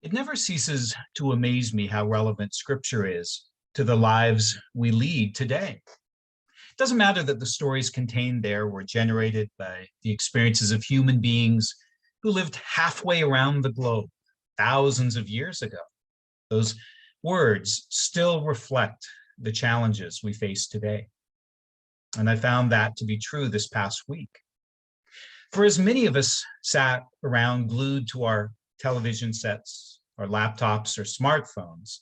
It never ceases to amaze me how relevant Scripture is to the lives we lead today. It doesn't matter that the stories contained there were generated by the experiences of human beings who lived halfway around the globe thousands of years ago. Those words still reflect the challenges we face today. And I found that to be true this past week. For as many of us sat around glued to our television sets, our laptops, or smartphones,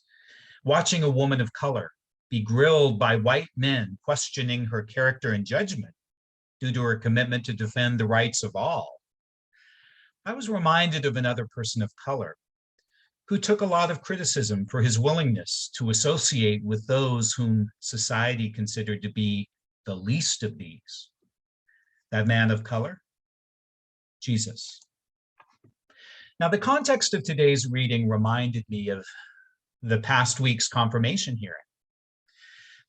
watching a woman of color be grilled by white men questioning her character and judgment due to her commitment to defend the rights of all, I was reminded of another person of color who took a lot of criticism for his willingness to associate with those whom society considered to be the least of these. That man of color, Jesus. Now, the context of today's reading reminded me of the past week's confirmation hearing.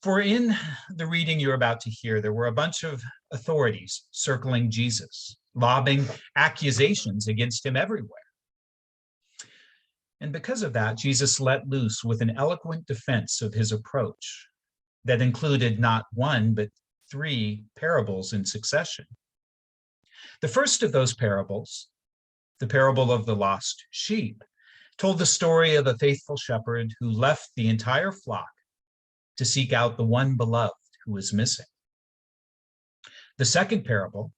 For in the reading you're about to hear, there were a bunch of authorities circling Jesus, lobbing accusations against him everywhere. And because of that, Jesus let loose with an eloquent defense of his approach that included not one, but three parables in succession. The first of those parables, the parable of the lost sheep, told the story of a faithful shepherd who left the entire flock to seek out the one beloved who was missing. The second parable,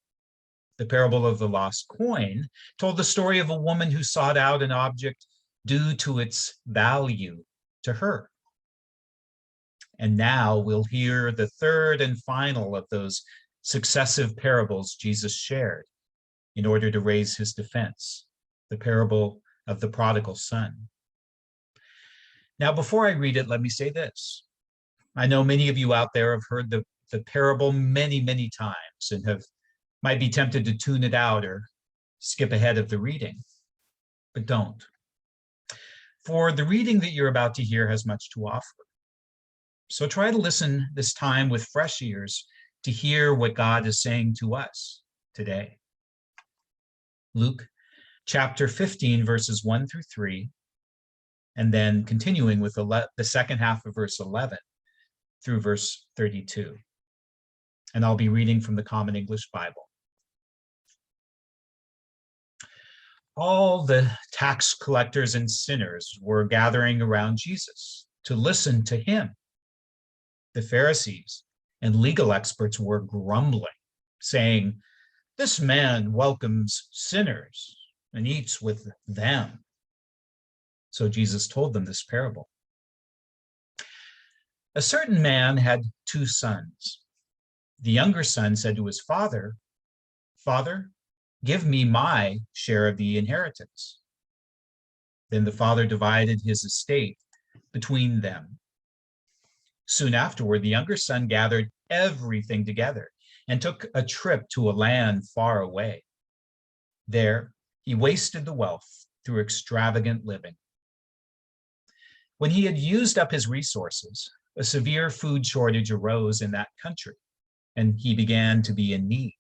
the parable of the lost coin, told the story of a woman who sought out an object due to its value to her. And now we'll hear the third and final of those successive parables Jesus shared in order to raise his defense, the parable of the Prodigal Son. Now, before I read it, let me say this. I know many of you out there have heard the parable many, many times and might be tempted to tune it out or skip ahead of the reading, but don't. For the reading that you're about to hear has much to offer. So try to listen this time with fresh ears to hear what God is saying to us today. Luke chapter 15, verses 1 through 3, and then continuing with the second half of verse 11 through verse 32. And I'll be reading from the Common English Bible. All the tax collectors and sinners were gathering around Jesus to listen to him. The Pharisees and legal experts were grumbling, saying, "This man welcomes sinners and eats with them." So Jesus told them this parable. A certain man had two sons. The younger son said to his father, "Father, give me my share of the inheritance." Then the father divided his estate between them. Soon afterward, the younger son gathered everything together and took a trip to a land far away. There, he wasted the wealth through extravagant living. When he had used up his resources, a severe food shortage arose in that country, and he began to be in need.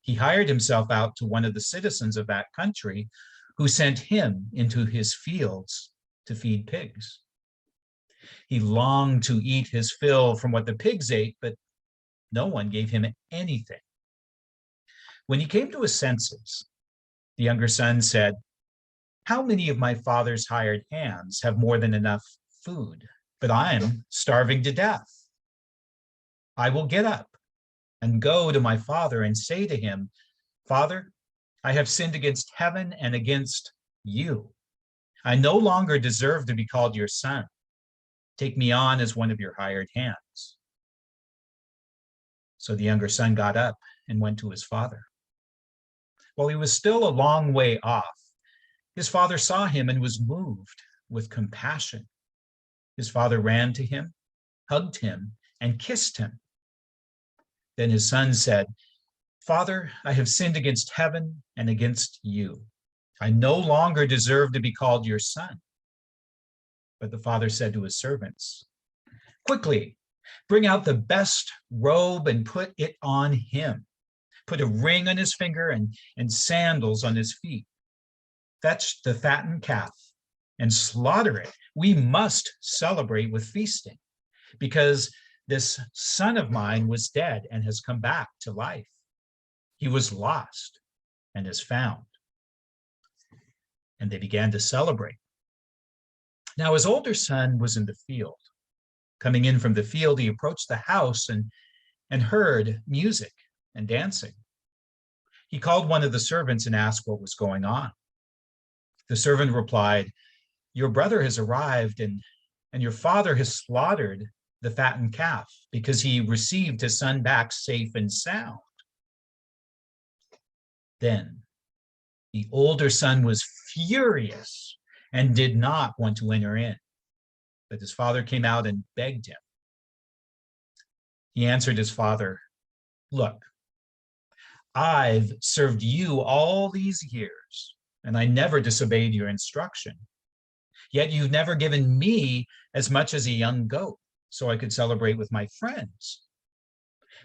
He hired himself out to one of the citizens of that country, who sent him into his fields to feed pigs. He longed to eat his fill from what the pigs ate, but no one gave him anything. When he came to his senses, the younger son said, "How many of my father's hired hands have more than enough food, but I'm starving to death? I will get up and go to my father and say to him, 'Father, I have sinned against heaven and against you. I no longer deserve to be called your son. Take me on as one of your hired hands.' So the younger son got up and went to his father. While he was still a long way off, his father saw him and was moved with compassion. His father ran to him, hugged him, and kissed him. Then his son said, 'Father, I have sinned against heaven and against you. I no longer deserve to be called your son.' But the father said to his servants, 'Quickly, bring out the best robe and put it on him. Put a ring on his finger and sandals on his feet. Fetch the fattened calf and slaughter it. We must celebrate with feasting, because this son of mine was dead and has come back to life. He was lost and is found." And they began to celebrate. Now his older son was in the field. Coming in from the field, he approached the house and heard music and dancing. He called one of the servants and asked what was going on. The servant replied, "Your brother has arrived, and your father has slaughtered the fattened calf because he received his son back safe and sound." Then the older son was furious and did not want to enter in. But his father came out and begged him. He answered his father, "Look, I've served you all these years, and I never disobeyed your instruction. Yet you've never given me as much as a young goat so I could celebrate with my friends.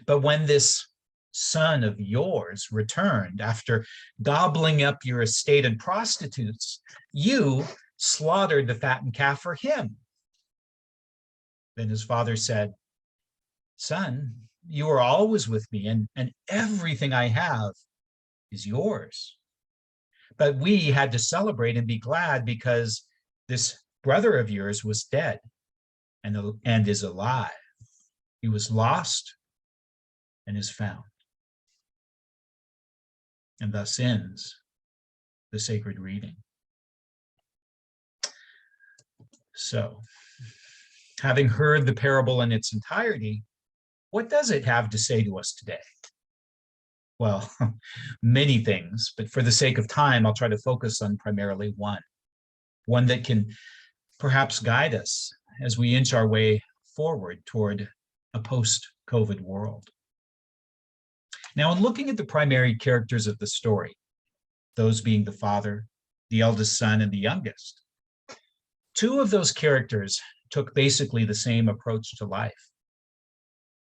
But when this son of yours returned after gobbling up your estate and prostitutes, you slaughtered the fattened calf for him." Then his father said, "Son, you are always with me, and everything I have is yours. But we had to celebrate and be glad because this brother of yours was dead and is alive. He was lost and is found." And thus ends the sacred reading. So, having heard the parable in its entirety, what does it have to say to us today? Well, many things, but for the sake of time, I'll try to focus on primarily one that can perhaps guide us as we inch our way forward toward a post-COVID world. Now, in looking at the primary characters of the story, those being the father, the eldest son, and the youngest, two of those characters took basically the same approach to life.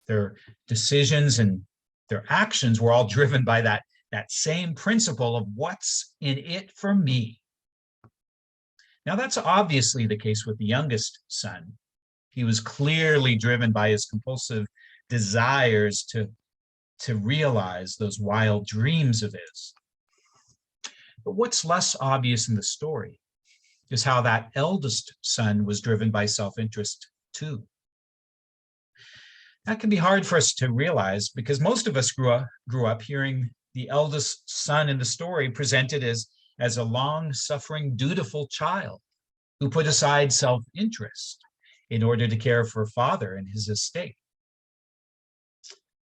Their decisions and their actions were all driven by that same principle of what's in it for me. Now, that's obviously the case with the youngest son. He was clearly driven by his compulsive desires to realize those wild dreams of his. But what's less obvious in the story is how that eldest son was driven by self-interest too. That can be hard for us to realize because most of us grew up hearing the eldest son in the story presented as a long-suffering, dutiful child who put aside self-interest in order to care for father and his estate.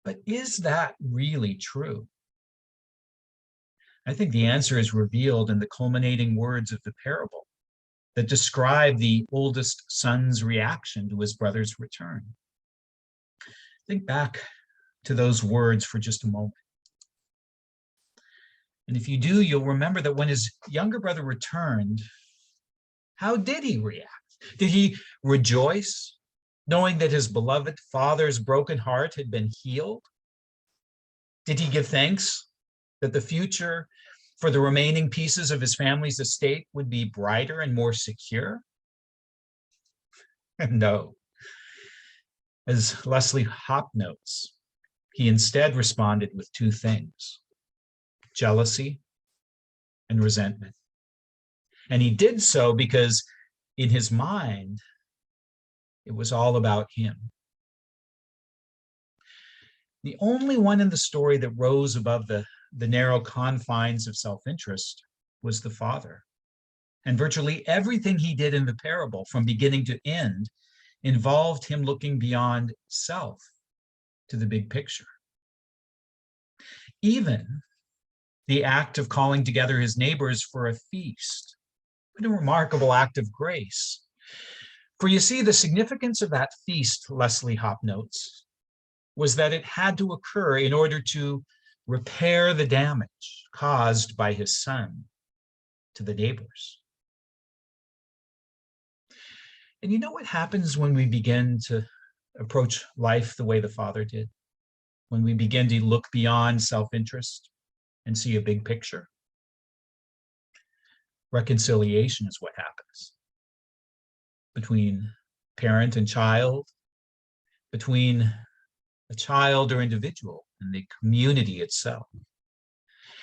But is that really true? I think the answer is revealed in the culminating words of the parable that describe the oldest son's reaction to his brother's return. Think back to those words for just a moment. And if you do, you'll remember that when his younger brother returned, how did he react? Did he rejoice, knowing that his beloved father's broken heart had been healed? Did he give thanks that the future for the remaining pieces of his family's estate would be brighter and more secure? No. As Leslie Hop notes, he instead responded with two things: jealousy and resentment. And he did so because in his mind, it was all about him. The only one in the story that rose above the narrow confines of self-interest was the father. And virtually everything he did in the parable, from beginning to end, involved him looking beyond self to the big picture. Even the act of calling together his neighbors for a feast, what a remarkable act of grace. For you see, the significance of that feast, Leslie Hop notes, was that it had to occur in order to repair the damage caused by his son to the neighbors. And you know what happens when we begin to approach life the way the father did? When we begin to look beyond self-interest and see a big picture? Reconciliation is what happens. between parent and child, between a child or individual and the community itself.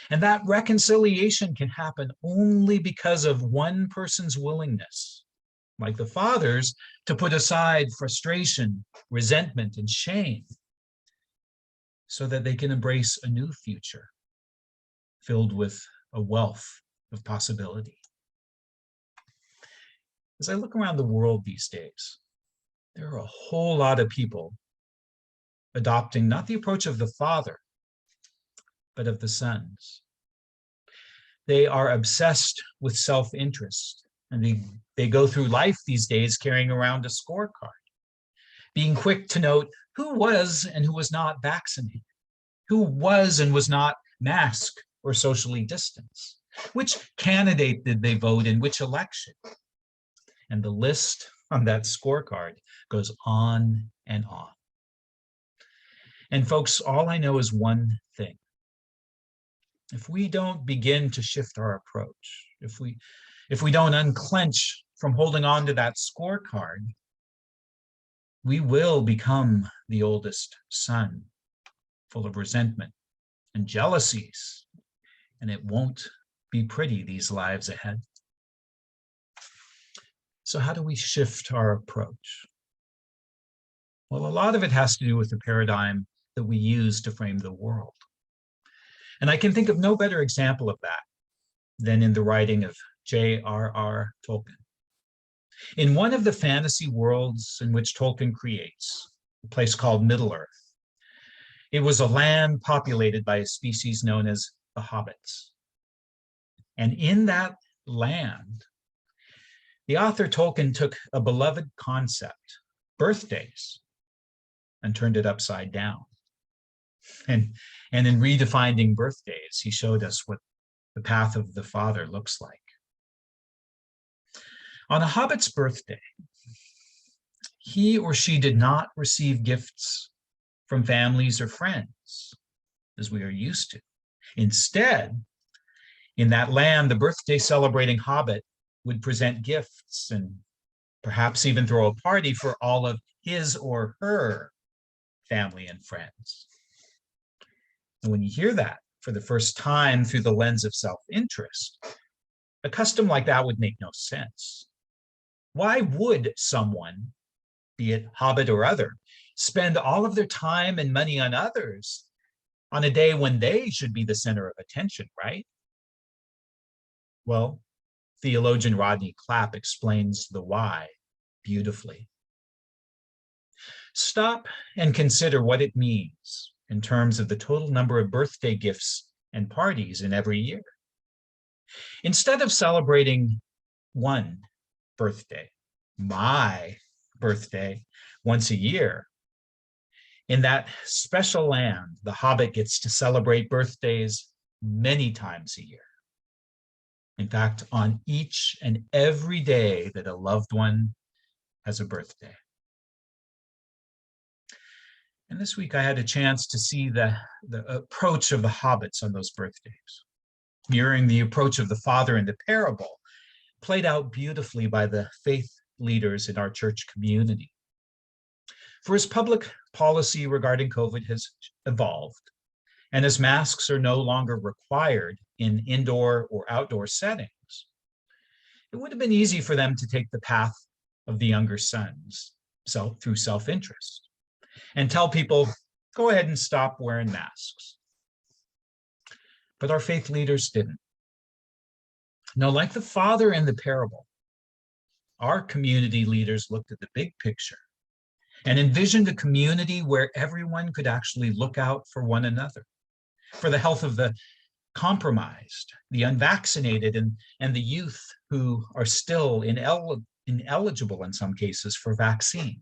And that reconciliation can happen only because of one person's willingness, like the father's, to put aside frustration, resentment, and shame so that they can embrace a new future filled with a wealth of possibility. As I look around the world these days, there are a whole lot of people adopting not the approach of the father, but of the sons. They are obsessed with self-interest, and they go through life these days carrying around a scorecard, being quick to note who was and who was not vaccinated, who was and was not masked or socially distanced, which candidate did they vote in which election. And the list on that scorecard goes on and on. And folks, all I know is one thing. If we don't begin to shift our approach, if we don't unclench from holding on to that scorecard, we will become the oldest son, full of resentment and jealousies, and it won't be pretty these lives ahead. So how do we shift our approach? Well, a lot of it has to do with the paradigm that we use to frame the world. And I can think of no better example of that than in the writing of J.R.R. Tolkien. In one of the fantasy worlds in which Tolkien creates, a place called Middle-earth, it was a land populated by a species known as the hobbits. And in that land, the author Tolkien took a beloved concept, birthdays, and turned it upside down. And in redefining birthdays, he showed us what the path of the father looks like. On a hobbit's birthday, he or she did not receive gifts from families or friends, as we are used to. Instead, in that land, the birthday celebrating hobbit would present gifts and perhaps even throw a party for all of his or her family and friends. And when you hear that for the first time through the lens of self-interest, a custom like that would make no sense. Why would someone, be it hobbit or other, spend all of their time and money on others on a day when they should be the center of attention, right? Well, theologian Rodney Clapp explains the why beautifully. Stop and consider what it means in terms of the total number of birthday gifts and parties in every year. Instead of celebrating one birthday, my birthday, once a year, in that special land, the hobbit gets to celebrate birthdays many times a year. In fact, on each and every day that a loved one has a birthday. And this week I had a chance to see the approach of the hobbits on those birthdays, mirroring the approach of the father in the parable, played out beautifully by the faith leaders in our church community. For as public policy regarding COVID has evolved, and as masks are no longer required in indoor or outdoor settings, it would have been easy for them to take the path of the younger sons, so through self-interest, and tell people, go ahead and stop wearing masks. But our faith leaders didn't. No, like the father in the parable, our community leaders looked at the big picture and envisioned a community where everyone could actually look out for one another, for the health of the compromised, the unvaccinated, and the youth who are still ineligible in some cases for vaccine.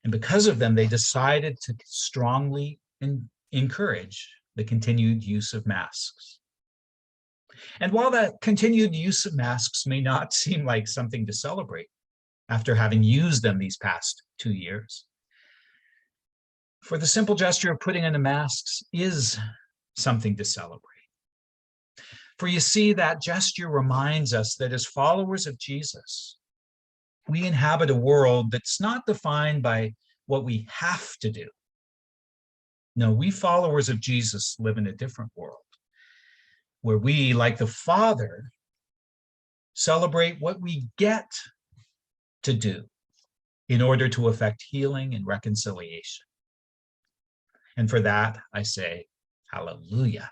And because of them, they decided to strongly encourage the continued use of masks. And while that continued use of masks may not seem like something to celebrate after having used them these past 2 years, for the simple gesture of putting on the masks is something to celebrate. For you see, that gesture reminds us that as followers of Jesus, We inhabit a world that's not defined by what we have to do. No, we followers of Jesus live in a different world where we, like the Father, celebrate what we get to do in order to effect healing and reconciliation. And for that, I say, hallelujah.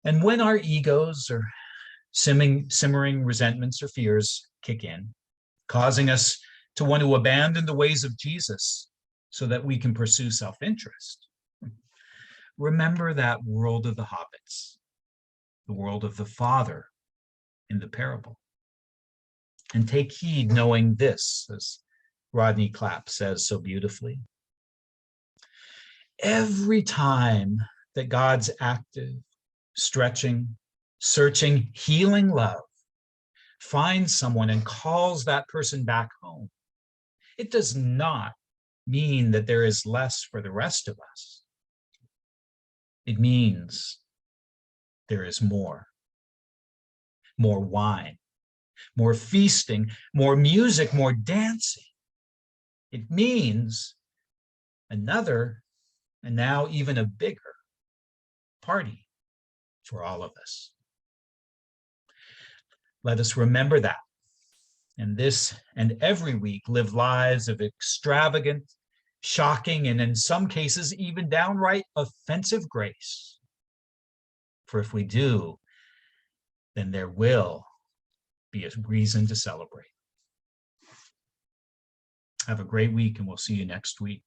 And when our egos or simmering resentments or fears kick in, causing us to want to abandon the ways of Jesus so that we can pursue self-interest, remember that world of the hobbits, the world of the Father in the parable. And take heed knowing this, as Rodney Clapp says so beautifully. Every time that God's active, stretching, searching, healing love finds someone and calls that person back home, it does not mean that there is less for the rest of us. It means there is more. More wine, more feasting, more music, more dancing. It means another, and now even a bigger, party for all of us. Let us remember that, and this and every week live lives of extravagant, shocking, and in some cases even downright offensive grace. For if we do, then there will be a reason to celebrate. Have a great week, and we'll see you next week.